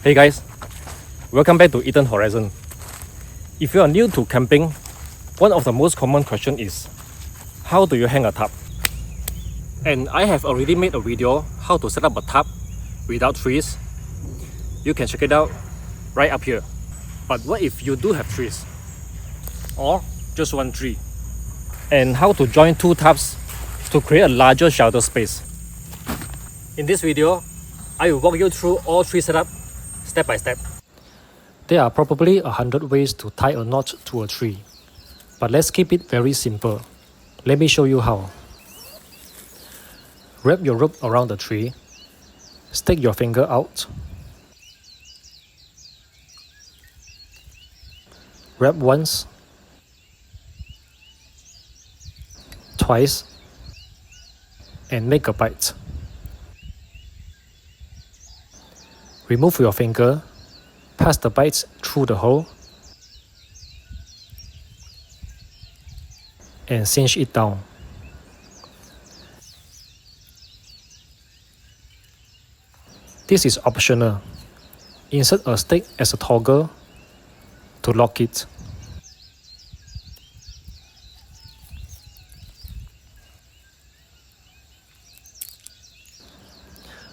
Hey guys, welcome back to Eden Horizon. If you are new to camping, one of the most common questions is, how do you hang a tarp? And I have already made a video how to set up a tarp without trees. You can check it out right up here. But what if you do have trees? Or just one tree? And how to join two tarps to create a larger shelter space. In this video, I will walk you through all three setups step by step. There are probably 100 ways to tie a knot to a tree, but let's keep it very simple. Let me show you how. Wrap your rope around the tree, stick your finger out, wrap once, twice, and make a bight. Remove your finger, pass the bites through the hole, and cinch it down. This is optional. Insert a stick as a toggle to lock it.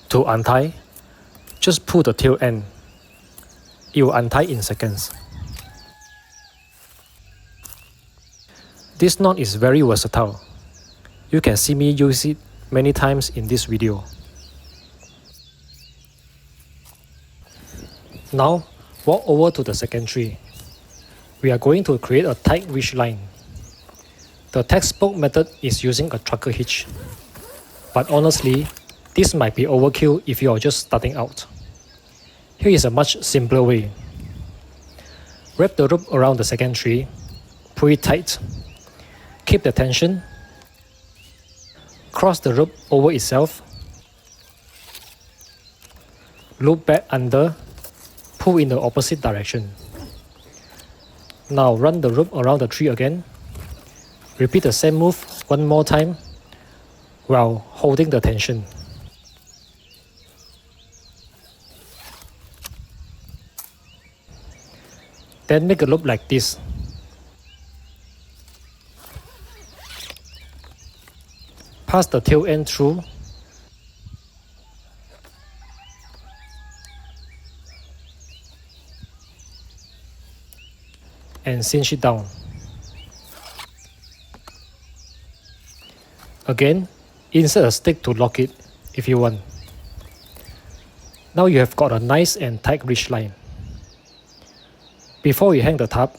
To untie, just pull the tail end. It will untie in seconds. This knot is very versatile. You can see me use it many times in this video. Now, walk over to the second tree. We are going to create a tight ridge line. The textbook method is using a trucker hitch. But honestly, this might be overkill if you are just starting out. Here is a much simpler way. Wrap the rope around the second tree, pull it tight, keep the tension, cross the rope over itself, loop back under, pull in the opposite direction. Now run the rope around the tree again. Repeat the same move one more time while holding the tension. Then make a loop like this. Pass the tail end through. And cinch it down. Again, insert a stick to lock it if you want. Now you have got a nice and tight ridge line. Before you hang the tarp,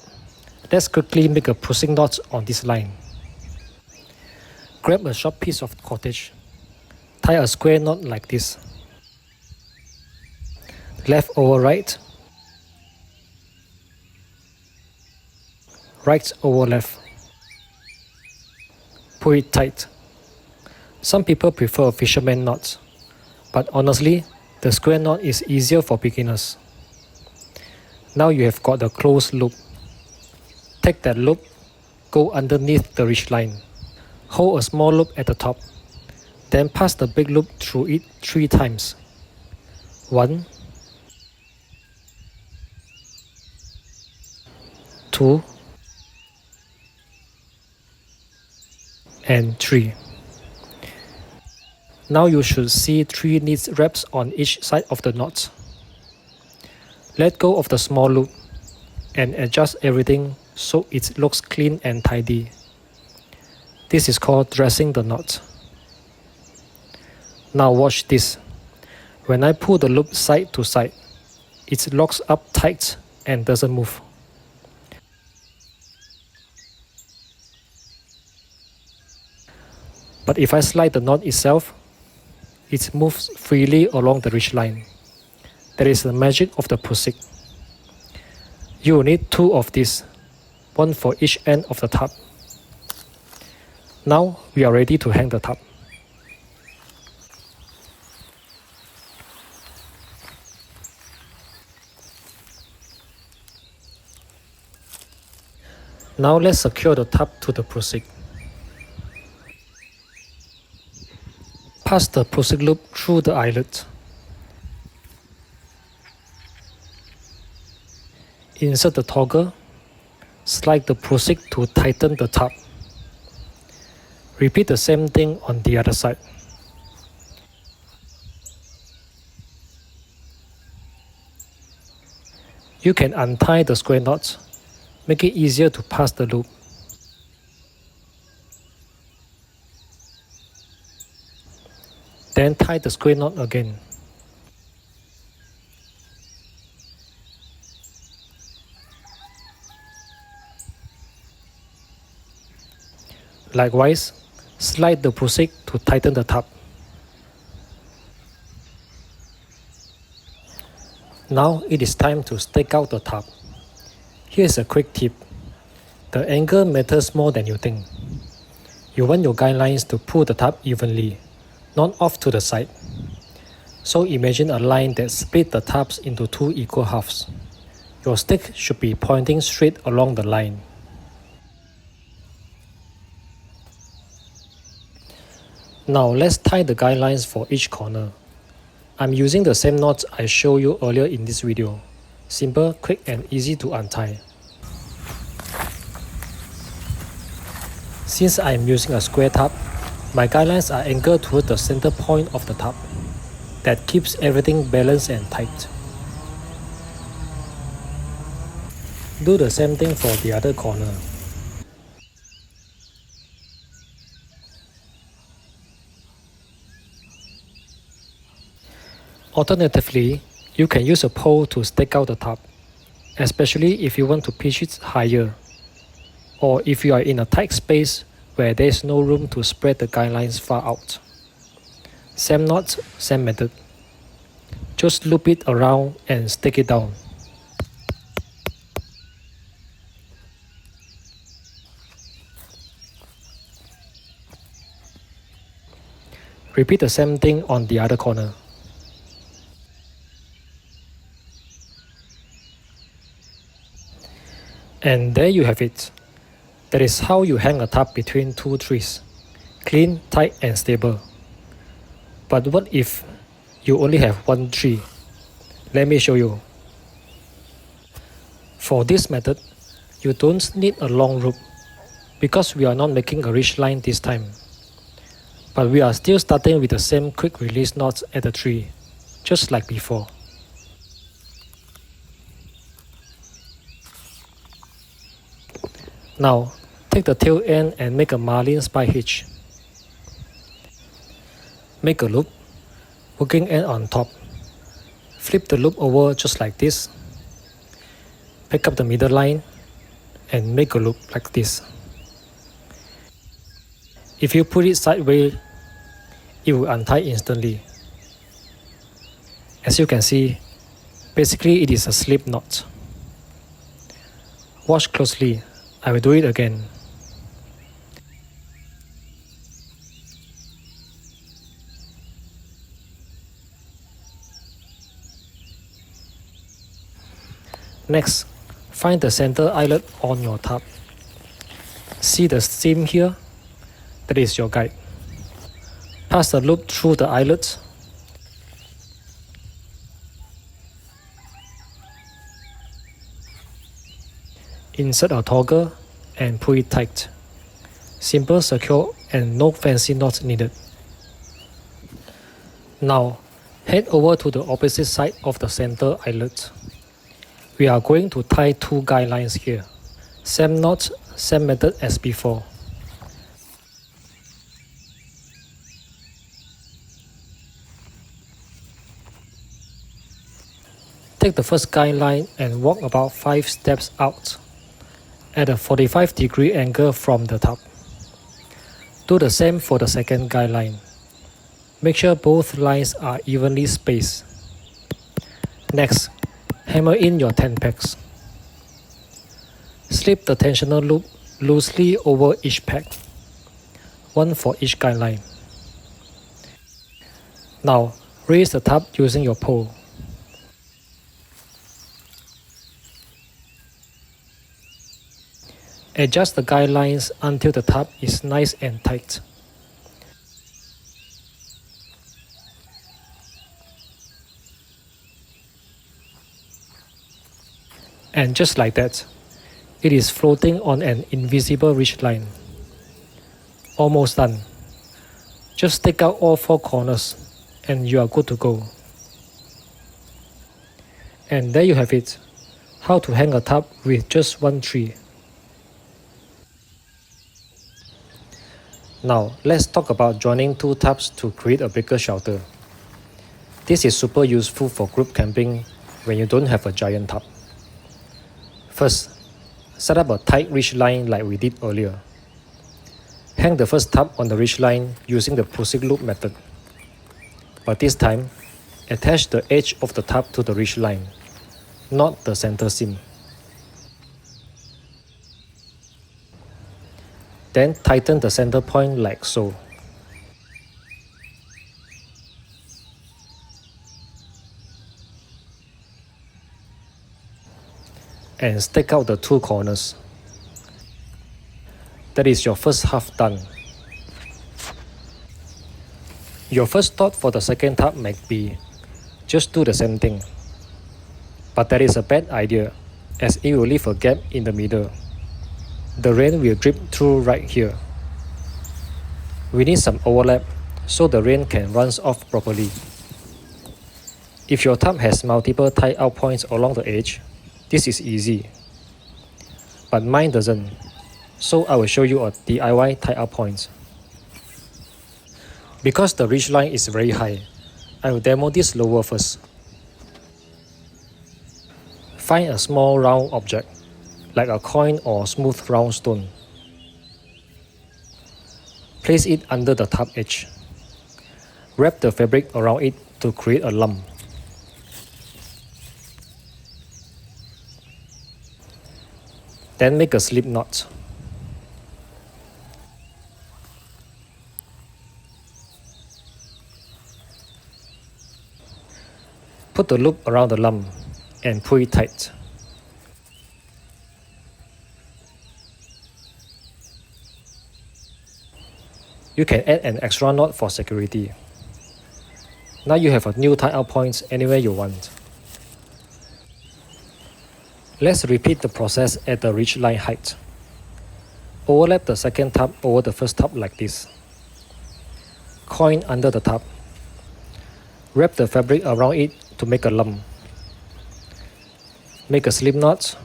let's quickly make a Prusik knot on this line. Grab a short piece of cottage. Tie a square knot like this. Left over right. Right over left. Pull it tight. Some people prefer a fisherman knot, but honestly, the square knot is easier for beginners. Now you have got a closed loop. Take that loop, go underneath the ridge line. Hold a small loop at the top. Then pass the big loop through it 3 times. 1, 2, and 3. Now you should see 3 neat wraps on each side of the knot. Let go of the small loop and adjust everything so it looks clean and tidy. This is called dressing the knot. Now watch this. When I pull the loop side to side, it locks up tight and doesn't move. But if I slide the knot itself, it moves freely along the ridge line. That is the magic of the Prusik. You will need 2 of these, one for each end of the tarp. Now we are ready to hang the tarp. Now let's secure the tarp to the Prusik. Pass the Prusik loop through the eyelet. Insert the toggle, slide the Prusik to tighten the tarp. Repeat the same thing on the other side. You can untie the square knots, make it easier to pass the loop. Then tie the square knot again. Likewise, slide the Prusik to tighten the tarp. Now it is time to stake out the tarp. Here's a quick tip. The angle matters more than you think. You want your guidelines to pull the tarp evenly, not off to the side. So imagine a line that split the tarps into two equal halves. Your stick should be pointing straight along the line. Now let's tie the guidelines for each corner. I'm using the same knots I showed you earlier in this video. Simple, quick and easy to untie. Since I am using a square tarp, my guidelines are anchored toward the center point of the tarp. That keeps everything balanced and tight. Do the same thing for the other corner. Alternatively, you can use a pole to stake out the tarp, especially if you want to pitch it higher, or if you are in a tight space where there is no room to spread the guidelines far out. Same knots, same method. Just loop it around and stake it down. Repeat the same thing on the other corner. And there you have it. That is how you hang a tarp between two trees. Clean, tight and stable. But what if you only have one tree? Let me show you. For this method, you don't need a long rope because we are not making a ridge line this time. But we are still starting with the same quick release knots at the tree, just like before. Now, take the tail end and make a marlin spike hitch. Make a loop, working end on top. Flip the loop over just like this. Pick up the middle line and make a loop like this. If you put it sideways, it will untie instantly. As you can see, basically it is a slip knot. Watch closely, I will do it again. Next, find the center eyelet on your tarp. See the seam here? That is your guide. Pass the loop through the eyelet. Insert a toggle and pull it tight. Simple, secure and no fancy knots needed. Now, head over to the opposite side of the center eyelet. We are going to tie two guidelines here. Same knot, same method as before. Take the first guideline and walk about 5 steps out at a 45-degree angle from the top. Do the same for the second guideline. Make sure both lines are evenly spaced. Next, hammer in your 10 pegs. Slip the tensioner loop loosely over each peg, one for each guideline. Now, raise the tarp using your pole. Adjust the guidelines until the tarp is nice and tight. And just like that, it is floating on an invisible ridge line. Almost done. Just take out all 4 corners and you are good to go. And there you have it, how to hang a tarp with just one tree. Now let's talk about joining 2 tarps to create a bigger shelter. This is super useful for group camping when you don't have a giant tarp. First, set up a tight ridge line like we did earlier. Hang the first tarp on the ridge line using the Prusik loop method. But this time, attach the edge of the tarp to the ridge line, not the center seam. Then tighten the center point like so. And stake out the 2 corners. That is your first half done. Your first thought for the second tarp might be, just do the same thing. But that is a bad idea, as it will leave a gap in the middle. The rain will drip through right here. We need some overlap so the rain can run off properly. If your tarp has multiple tie-out points along the edge, this is easy. But mine doesn't, so I will show you a DIY tie-out point. Because the ridge line is very high, I will demo this lower first. Find a small round object, like a coin or smooth round stone. Place it under the tarp edge. Wrap the fabric around it to create a lump. Then make a slip knot. Put the loop around the lump and pull it tight. You can add an extra knot for security. Now you have a new tie-out point anywhere you want. Let's repeat the process at the ridge line height. Overlap the second tarp over the first tarp like this. Coin under the tarp. Wrap the fabric around it to make a lump. Make a slip knot.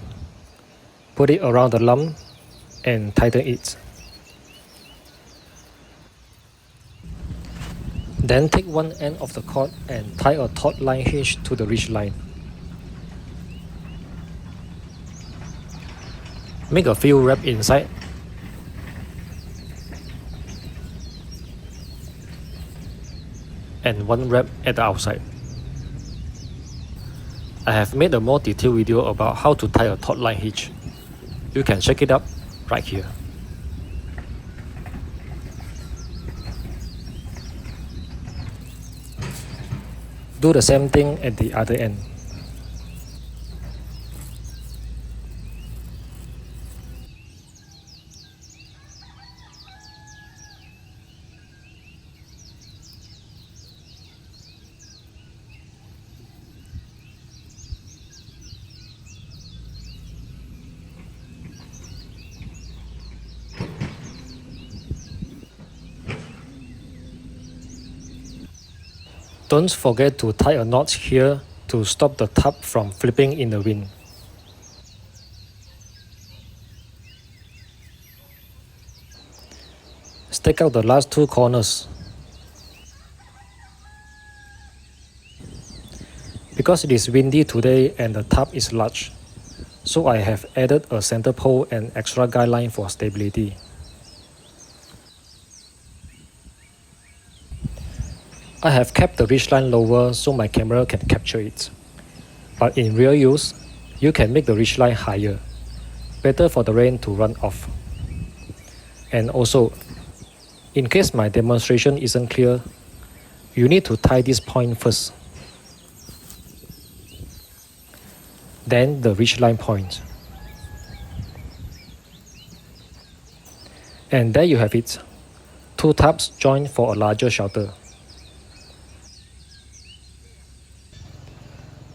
Put it around the lump and tighten it. Then take one end of the cord and tie a taut line hinge to the ridge line. Make a few wraps inside. And one wrap at the outside. I have made a more detailed video about how to tie a taut line hitch. You can check it out right here. Do the same thing at the other end. Don't forget to tie a knot here to stop the tarp from flipping in the wind. Stake out the last 2 corners. Because it is windy today and the tarp is large, so I have added a center pole and extra guideline for stability. I have kept the ridgeline lower so my camera can capture it. But in real use, you can make the ridgeline higher, better for the rain to run off. And also, in case my demonstration isn't clear, you need to tie this point first. Then the ridgeline point. And there you have it, 2 tarps joined for a larger shelter.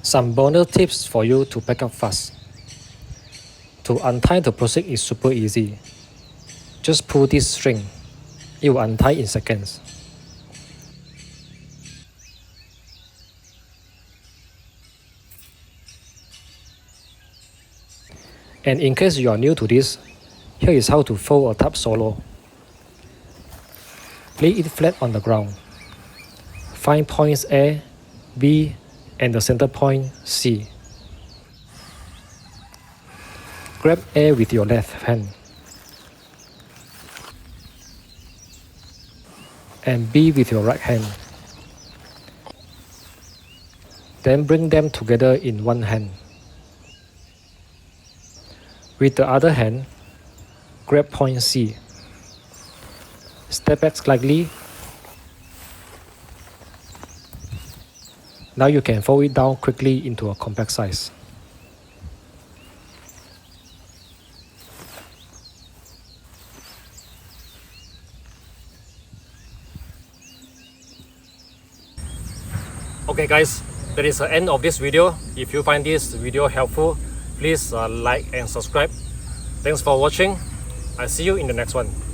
Some bonus tips for you to pack up fast. To untie the Prusik is super easy. Just pull this string. It will untie in seconds. And in case you are new to this, here is how to fold a Tarp solo. Lay it flat on the ground. Find points A, B, and the center point C. Grab A with your left hand and B with your right hand. Then bring them together in one hand. With the other hand, grab point C. Step back slightly. Now you can fold it down quickly into a compact size. Okay guys, that is the end of this video. If you find this video helpful, please like and subscribe. Thanks for watching. I'll see you in the next one.